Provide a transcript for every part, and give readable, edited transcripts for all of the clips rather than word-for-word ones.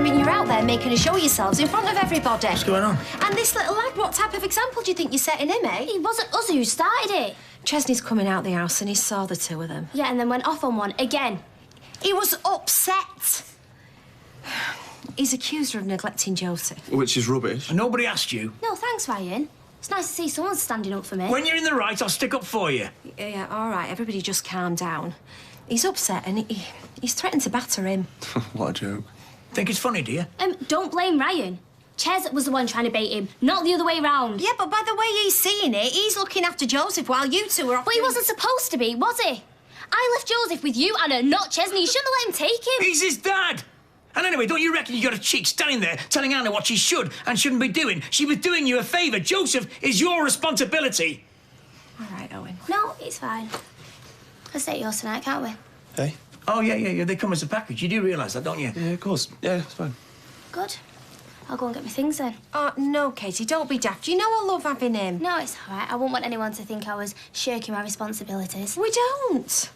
mean, you're out there making a show of yourselves in front of everybody. What's going on? And this little lad, what type of example do you think you're setting him, eh? It wasn't us who started it. Chesney's coming out the house and he saw the two of them. Yeah, and then went off on one again. He was upset. He's accused her of neglecting Josie. Which is rubbish. And nobody asked you. No, thanks, Ryan. It's nice to see someone standing up for me. When you're in the right, I'll stick up for you. Yeah, all right, everybody just calm down. He's upset and he's threatened to batter him. What a joke. Think it's funny, do you? Don't blame Ryan. Ches was the one trying to bait him, not the other way round. Yeah, but by the way he's seeing it, he's looking after Joseph while you two are off. But he wasn't supposed to be, was he? I left Joseph with you, Anna, not Chesney. You shouldn't have let him take him. He's his dad. And anyway, don't you reckon you got a cheek standing there telling Anna what she should and shouldn't be doing? She was doing you a favour. Joseph is your responsibility. All right, Owen. No, it's fine. Let's stay at yours tonight, can't we? Hey? Oh, yeah. They come as a package. You do realise that, don't you? Yeah, of course. Yeah, it's fine. Good. I'll go and get my things then. Oh, no, Katie, don't be daft. You know I love having him. No, it's all right. I wouldn't want anyone to think I was shirking my responsibilities. We don't.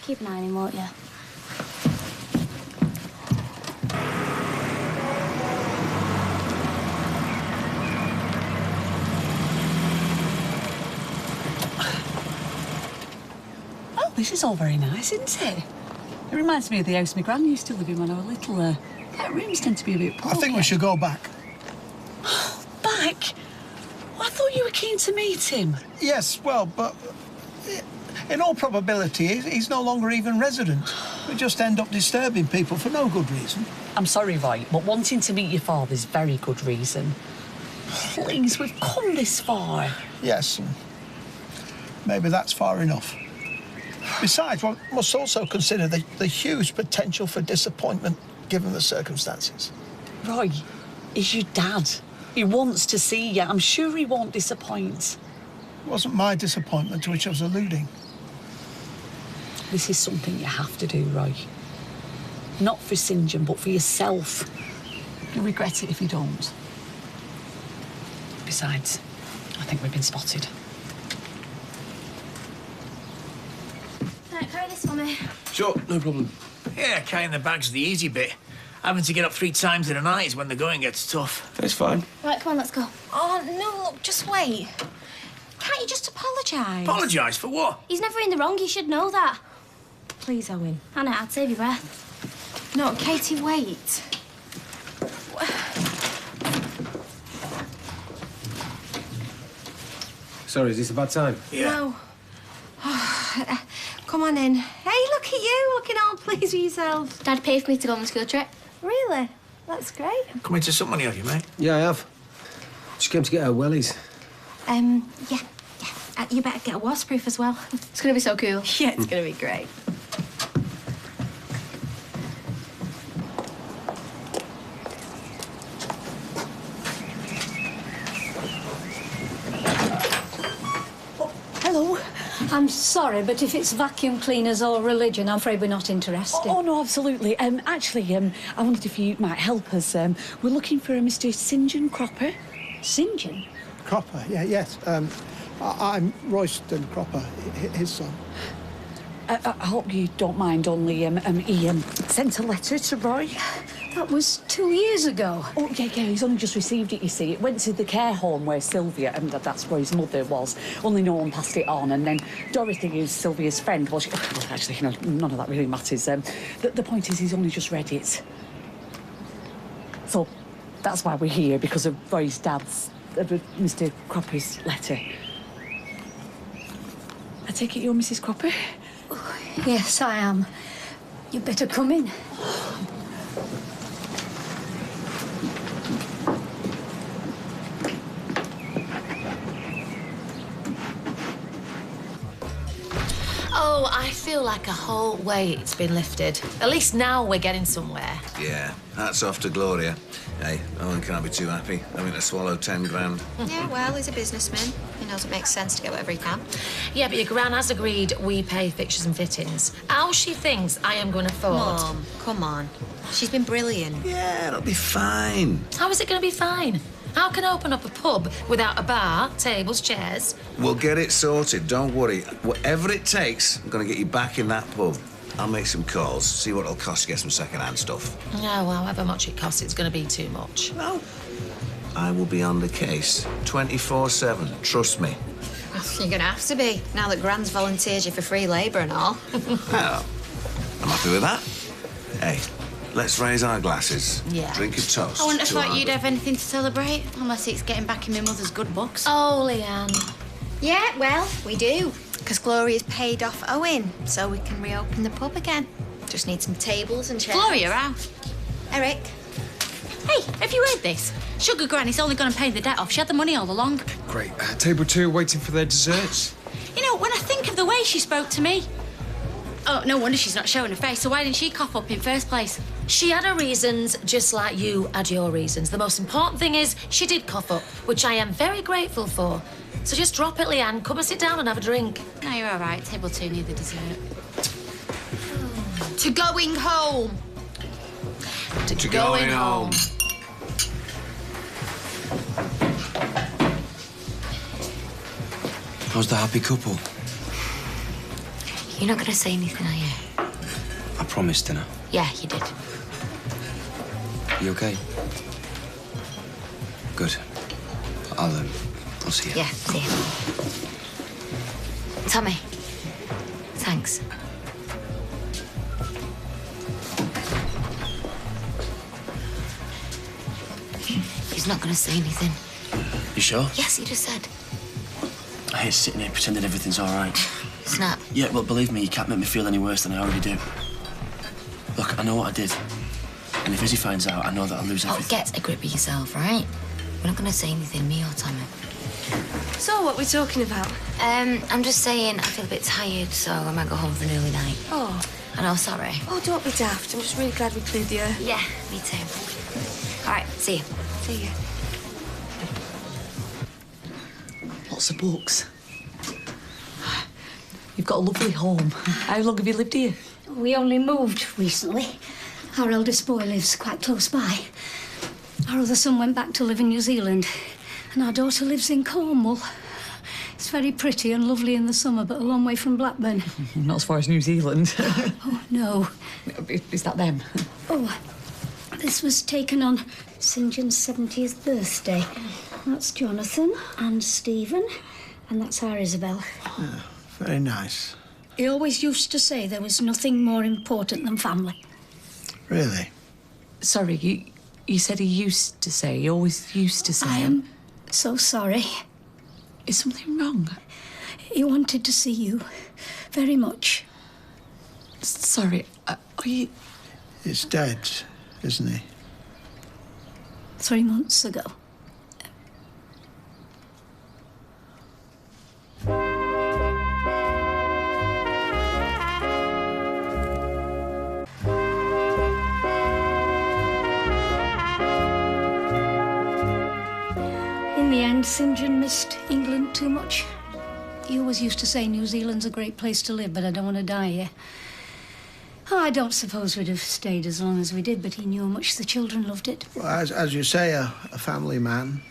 Keep an eye on him, won't you? Oh, this is all very nice, isn't it? It reminds me of the house my gran used to live in when I was little. Rooms tend to be a bit poor. I think we should go back. Back? Well, I thought you were keen to meet him. Yes, well, but in all probability, he's no longer even resident. We just end up disturbing people for no good reason. I'm sorry, Roy, but wanting to meet your father's very good reason. Please, we've come this far. Yes, maybe that's far enough. Besides, one must also consider the huge potential for disappointment given the circumstances. Roy, he's your dad. He wants to see you. I'm sure he won't disappoint. It wasn't my disappointment to which I was alluding. This is something you have to do, Roy. Not for St. John, but for yourself. You'll regret it if you don't. Besides, I think we've been spotted. Right, carry this for me. Sure, no problem. Yeah, carrying the bag's the easy bit. Having to get up 3 times in a night is when the going gets tough. It's fine. Right, come on, let's go. Oh, no, look, just wait. Can't you just apologise? Apologise for what? He's never in the wrong, he should know that. Please, Owen. Anna, I'd save your breath. No, Katie, wait. Sorry, is this a bad time? Yeah. No. Come on in. Hey, look at you, looking all pleased with yourself. Dad paid for me to go on the school trip. Really? That's great. Come into some money, have you, mate? Yeah, I have. She came to get her wellies. Yeah. You better get a waterproof as well. It's going to be so cool. Yeah, it's going to be great. Hello. I'm sorry, but if it's vacuum cleaners or religion, I'm afraid we're not interested. Oh, no, absolutely. Actually, I wondered if you might help us. We're looking for a Mr. St. John Cropper. St. John? Cropper, yes. I'm Royston Cropper, his son. I hope you don't mind, only he sent a letter to Roy. That was 2 years ago. Oh, yeah, he's only just received it, you see. It went to the care home where Sylvia, and that's where his mother was. Only no one passed it on, and then Dorothy, who's Sylvia's friend, well, actually, none of that really matters. The point is he's only just read it. So that's why we're here, because of Roy's dad's, Mr. Cropper's letter. I take it you're Mrs. Cropper? Oh, yes, I am. You'd better come in. Oh, I feel like a whole weight's been lifted. At least now we're getting somewhere. Yeah, hats off to Gloria. Hey, Owen can't be too happy having to swallow 10 grand. Yeah, well, he's a businessman. He knows it makes sense to get whatever he can. Yeah, but your gran has agreed we pay fixtures and fittings. How she thinks I am going to afford... Mom, come on. She's been brilliant. Yeah, it'll be fine. How is it going to be fine? How can I open up a pub without a bar, tables, chairs? We'll get it sorted, don't worry. Whatever it takes, I'm going to get you back in that pub. I'll make some calls, see what it'll cost to get some second-hand stuff. No, however much it costs, it's going to be too much. No. I will be on the case 24/7, trust me. You're going to have to be, now that Gran's volunteered you for free labour and all. Well, I'm happy with that. Hey, let's raise our glasses. Yeah. Drink a toast. I wouldn't have to thought our you'd good- have anything to celebrate, unless it's getting back in my mother's good books. Oh, Leanne. Yeah, well, we do. Because Gloria's paid off Owen, so we can reopen the pub again. Just need some tables and chairs. Gloria out. Eric. Hey, have you heard this? Sugar Granny's only going to pay the debt off. She had the money all along. Great. Table 2 waiting for their desserts. You know, when I think of the way she spoke to me... Oh, no wonder she's not showing her face, so why didn't she cough up in first place? She had her reasons, just like you had your reasons. The most important thing is she did cough up, which I am very grateful for. So just drop it, Leanne. Come and sit down and have a drink. No, you're all right. Table 2 need the dessert. To going home. To going home. How's the happy couple? You're not going to say anything, are you? I promised, didn't I? Yeah, you did. You okay? Good. I'll see you. Yeah, see you. Tommy. Thanks. He's not going to say anything. You sure? Yes, he just said. I hate sitting here pretending everything's all right. Snap. Yeah, well, believe me, you can't make me feel any worse than I already do. Look, I know what I did. And if Izzy finds out, I know that I'll lose everything. Oh, get a grip of yourself, right? We're not going to say anything, me or Tommy. So, what are we talking about? I'm just saying I feel a bit tired, so I might go home for an early night. Oh. I know, sorry. Oh, don't be daft. I'm just really glad we cleared the air. Yeah, me too. All right, see you. See you. Lots of books. You've got a lovely home. How long have you lived here? We only moved recently. Our eldest boy lives quite close by. Our other son went back to live in New Zealand, and our daughter lives in Cornwall. It's very pretty and lovely in the summer, but a long way from Blackburn. Not as far as New Zealand. Oh, no. Is that them? Oh, this was taken on St. John's 70th birthday. That's Jonathan and Stephen, and that's our Isabel. Yeah, very nice. He always used to say there was nothing more important than family. Really? Sorry, you said he used to say. He always used to say. I am so sorry. Is something wrong? He wanted to see you very much. Sorry, are you... He's dead, isn't he? 3 months ago. In the end, St. John missed England too much. He always used to say New Zealand's a great place to live, but I don't want to die here. Oh, I don't suppose we'd have stayed as long as we did, but he knew how much the children loved it. Well, as you say, a family man.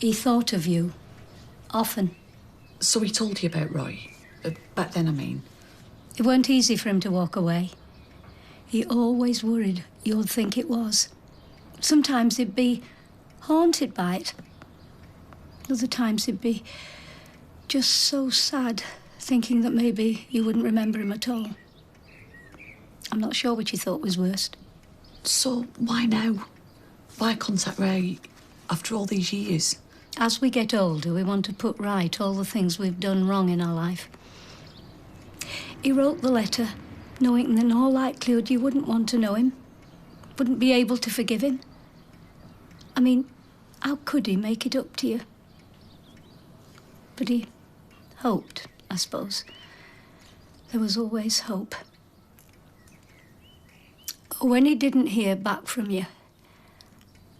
He thought of you. Often. So he told you about Roy? Back then, I mean. It weren't easy for him to walk away. He always worried you'd think it was. Sometimes he'd be haunted by it. Other times he'd be just so sad, thinking that maybe you wouldn't remember him at all. I'm not sure which he thought was worst. So why now? Why contact Ray after all these years? As we get older, we want to put right all the things we've done wrong in our life. He wrote the letter, knowing that in all likelihood you wouldn't want to know him, wouldn't be able to forgive him. I mean, how could he make it up to you? But he hoped, I suppose. There was always hope. When he didn't hear back from you,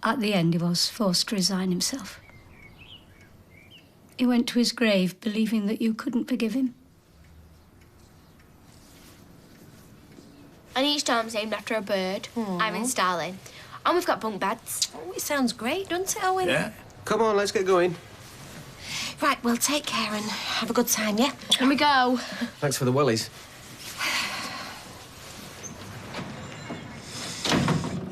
at the end he was forced to resign himself. He went to his grave believing that you couldn't forgive him. And each dome's named after a bird. I'm in Starling. And we've got bunk beds. Oh, it sounds great, doesn't it, Owen? Yeah. Come on, let's get going. Right, well, take care and have a good time, yeah? And we go. Thanks for the wellies.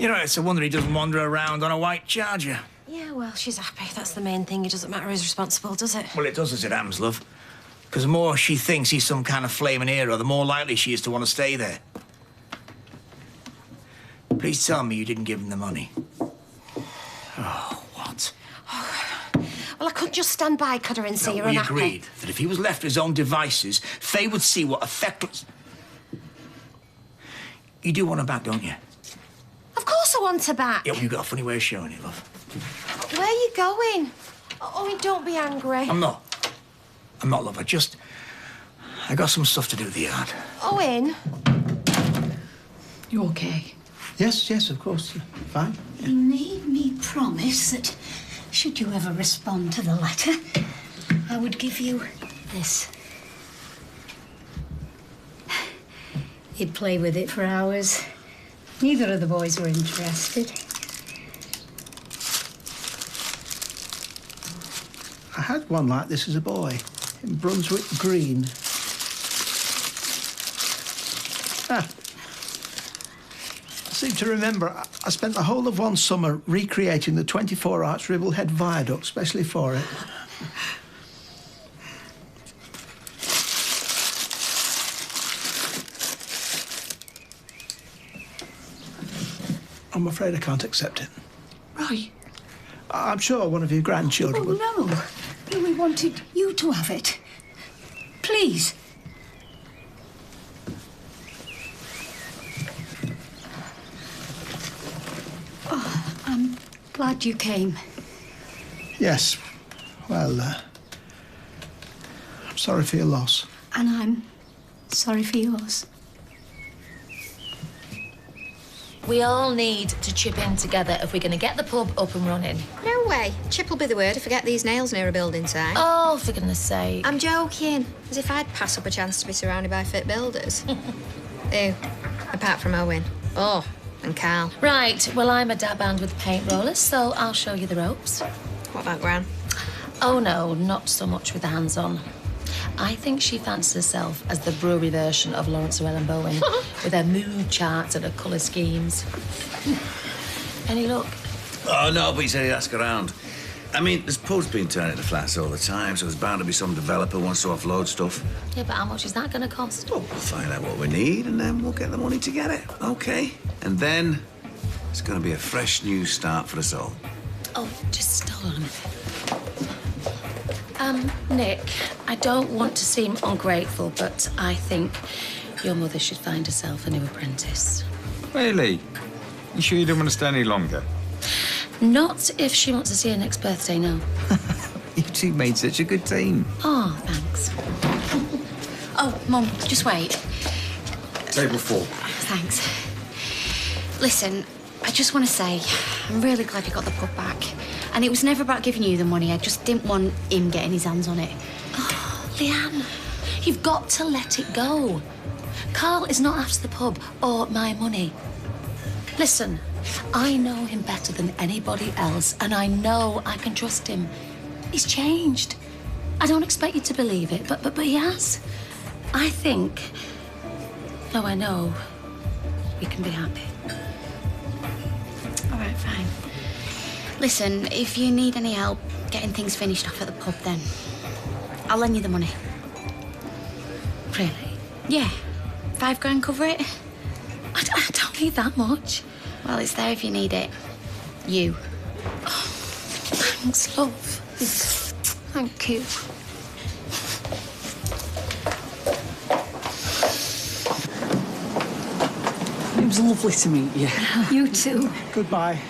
You know, it's a wonder he doesn't wander around on a white Charger. Yeah, well, she's happy. That's the main thing. It doesn't matter who's responsible, does it? Well, it does as it happens, love. Because the more she thinks he's some kind of flaming hero, the more likely she is to want to stay there. Please tell me you didn't give him the money. Oh, what? Well, I couldn't just stand by, could I, and see her We unhappy. agreed that if he was left to his own devices, Faye would see what effect... You do want him back, don't you? Of course I want her back. Yeah, well, you've got a funny way of showing it, love. Where are you going? Oh, don't be angry. I'm not, love. I got some stuff to do at the yard. Owen? You okay? Yes, of course. Fine. You made me promise that, should you ever respond to the letter, I would give you this. You'd play with it for hours. Neither of the boys were interested. I had one like this as a boy in Brunswick Green. I seem to remember I spent the whole of one summer recreating the 24 Arch Ribblehead Viaduct, specially for it. I'm afraid I can't accept it. Right. I'm sure one of your grandchildren would... Oh, no. We wanted you to have it. Please. Oh, I'm glad you came. Yes. Well, I'm sorry for your loss. And I'm sorry for yours. We all need to chip in together if we're going to get the pub up and running. No way. Chip will be the word if I get these nails near a building site. Oh, for goodness sake. I'm joking. As if I'd pass up a chance to be surrounded by fit builders. Who? Apart from Owen. Oh, and Carl. Right, well, I'm a dab hand with paint rollers, so I'll show you the ropes. What about Gran? Oh, no, not so much with the hands-on. I think she fancies herself as the brewery version of Lawrence Llewellyn Bowen, with her mood charts and her colour schemes. Any luck? Oh, no, but he said he'd ask around. I mean, there's pubs being turned into flats all the time, so there's bound to be some developer who wants to offload stuff. Yeah, but how much is that going to cost? Well, we'll find out what we need, and then we'll get the money to get it, OK? And then it's going to be a fresh new start for us all. Oh, just hold on a minute. Nick, I don't want to seem ungrateful, but I think your mother should find herself a new apprentice. Really? You sure you don't want to stay any longer? Not if she wants to see her next birthday, no. You two made such a good team. Oh, thanks. Oh, Mum, just wait. Table 4. Thanks. Listen, I just want to say, I'm really glad you got the pub back. And it was never about giving you the money. I just didn't want him getting his hands on it. Oh, Leanne, you've got to let it go. Carl is not after the pub or my money. Listen, I know him better than anybody else, and I know I can trust him. He's changed. I don't expect you to believe it, but he has. I think, no, I know, we can be happy. All right, fine. Listen, if you need any help getting things finished off at the pub, then I'll lend you the money. Really? Yeah. £5 cover it? I don't need that much. Well, it's there if you need it. You. Oh, thanks, love. Thank you. It was lovely to meet you. You too. Goodbye.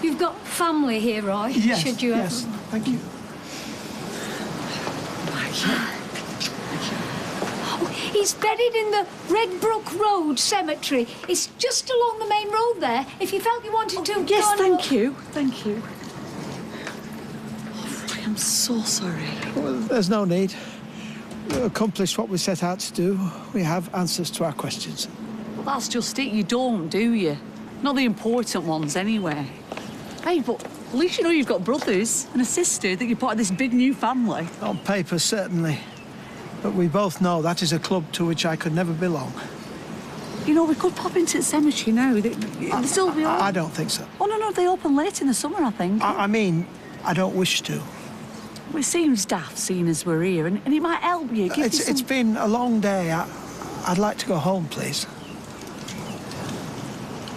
You've got family here, Roy. Yes, Should you yes. ever... Thank you. Oh, he's buried in the Redbrook Road Cemetery. It's just along the main road there. If you felt you wanted to... Yes, go on thank you. Thank you. Oh, Roy, I'm so sorry. Well, there's no need. We accomplished what we set out to do. We have answers to our questions. Well, that's just it. You don't, do you? Not the important ones, anyway. Hey, but at least you know you've got brothers and a sister, that you're part of this big new family. On paper, certainly. But we both know that is a club to which I could never belong. You know, we could pop into the cemetery now. They'll still be open. I don't think so. Oh, no, they open late in the summer, I think. I mean, I don't wish to. Well, it seems daft, seeing as we're here, and it might help you. It's been a long day. I'd like to go home, please.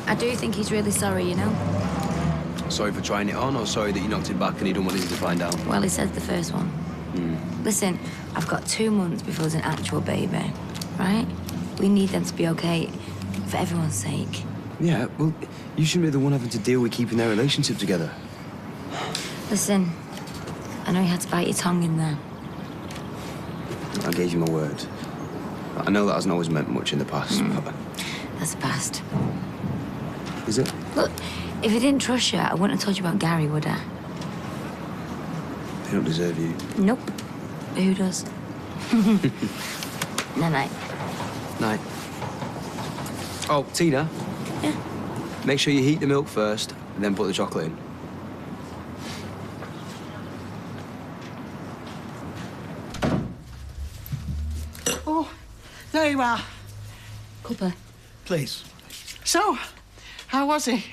I do think he's really sorry, you know. Sorry for trying it on, or sorry that you knocked it back and you don't want us to find out? Well, he says the first one. Listen, I've got 2 months before there's an actual baby, right? We need them to be okay, for everyone's sake. Yeah, well, you shouldn't be the one having to deal with keeping their relationship together. Listen, I know you had to bite your tongue in there. I gave you my word. I know that hasn't always meant much in the past, but... That's the past. Is it? Look, if I didn't trust you, I wouldn't have told you about Gary, would I? They don't deserve you. Nope. Who does? Night-night. Night. Oh, Tina? Yeah? Make sure you heat the milk first, and then put the chocolate in. Oh, there you are. Cooper. Please. So, how was he?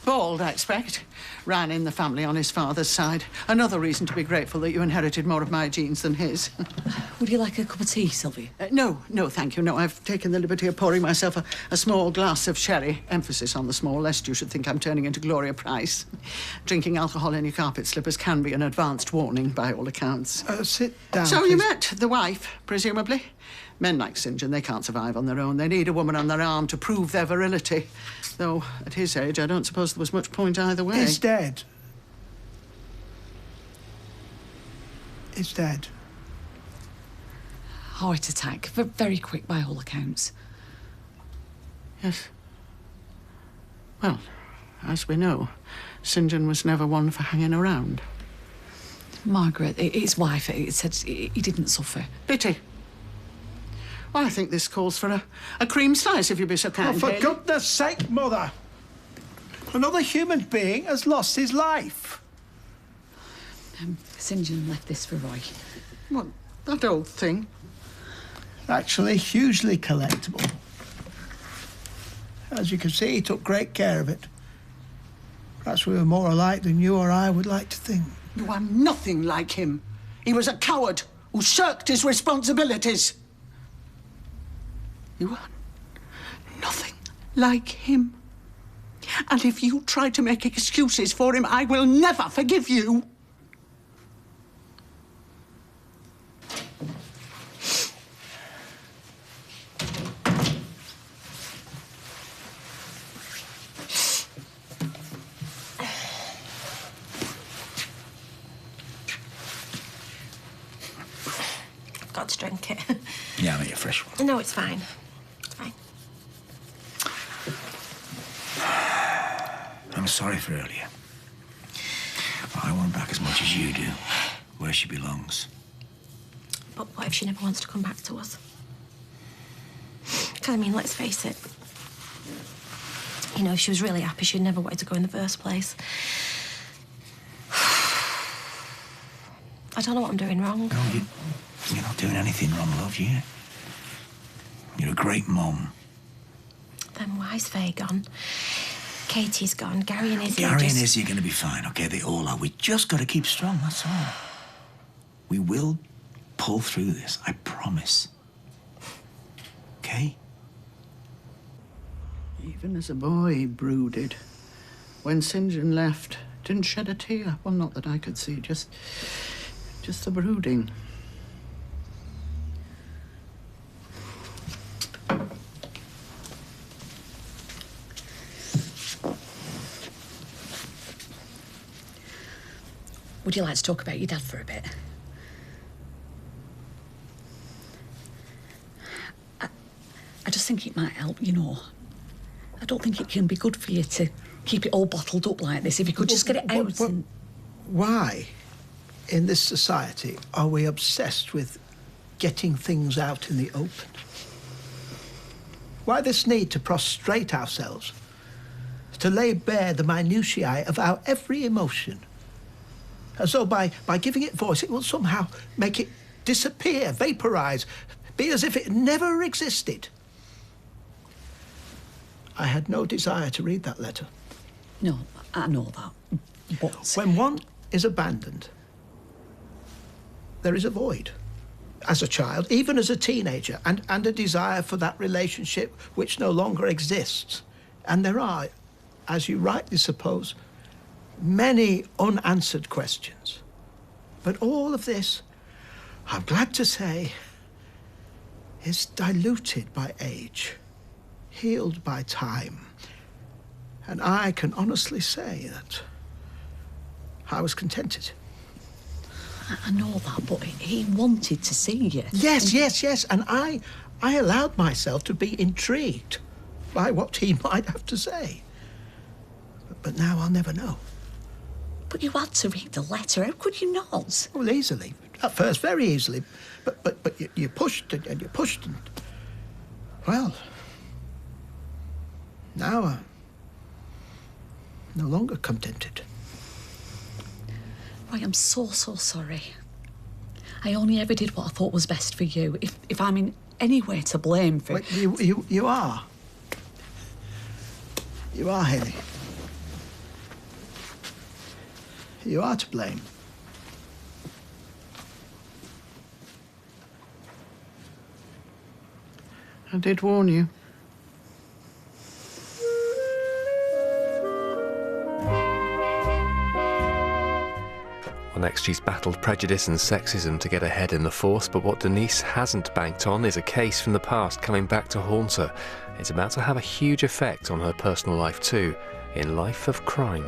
Bald, I expect. Ran in the family on his father's side. Another reason to be grateful that you inherited more of my genes than his. Would you like a cup of tea, Sylvia? No, thank you. No, I've taken the liberty of pouring myself a small glass of sherry. Emphasis on the small, lest you should think I'm turning into Gloria Price. Drinking alcohol in your carpet slippers can be an advanced warning, by all accounts. Sit down, So please. you met the wife, presumably? Men like St. John, they can't survive on their own. They need a woman on their arm to prove their virility. Though, at his age, I don't suppose there was much point either way. He's dead. He's dead. Heart attack. Very quick, by all accounts. Yes. Well, as we know, St. John was never one for hanging around. Margaret, his wife, it said he didn't suffer. Pity. Well, I think this calls for a cream slice, if you'd be so kind. Oh, for Hayley. goodness sake, Mother! Another human being has lost his life. St. John left this for Roy. What, that old thing? Actually, hugely collectible. As you can see, he took great care of it. Perhaps we were more alike than you or I would like to think. You are nothing like him. He was a coward who shirked his responsibilities. You are nothing like him. And if you try to make excuses for him, I will never forgive you. I've got to drink it. Yeah, I'll make a fresh one. No, it's fine. It's fine. I'm sorry for earlier. I want her back as much as you do, where she belongs. But what if she never wants to come back to us? Because, I mean, let's face it. You know, if she was really happy, she'd never wanted to go in the first place. I don't know what I'm doing wrong. No, you're not doing anything wrong, love, you. You're a great mum. Then why's Faye gone? Katie's gone. Gary and Izzy Gary and Izzy are going to be fine, OK? They all are. We just got to keep strong, that's all. We will pull through this, I promise. OK? Even as a boy, he brooded. When St. John left, didn't shed a tear. Well, not that I could see, just the brooding. Would you like to talk about your dad for a bit? I just think it might help, you know. I don't think it can be good for you to keep it all bottled up like this. If you could just get it out and... Why, in this society, are we obsessed with getting things out in the open? Why this need to prostrate ourselves, to lay bare the minutiae of our every emotion? As though by giving it voice, it will somehow make it disappear, vaporise, be as if it never existed. I had no desire to read that letter. No, I know that. But when one is abandoned, there is a void. As a child, even as a teenager, and a desire for that relationship which no longer exists. And there are, as you rightly suppose, many unanswered questions. But all of this, I'm glad to say, is diluted by age, healed by time. And I can honestly say that I was contented. I know that, but he wanted to see you. Yes. And I allowed myself to be intrigued by what he might have to say. But now I'll never know. But you had to read the letter. How could you not? Well, easily. At first, very easily. But you pushed and you pushed and... Well, now I'm no longer contented. Roy, I'm so sorry. I only ever did what I thought was best for you. If I'm in any way to blame for... Wait, you are. You are, Hayley. You are to blame. I did warn you. Well, next she's battled prejudice and sexism to get ahead in the force, but what Denise hasn't banked on is a case from the past coming back to haunt her. It's about to have a huge effect on her personal life too, in Life of Crime.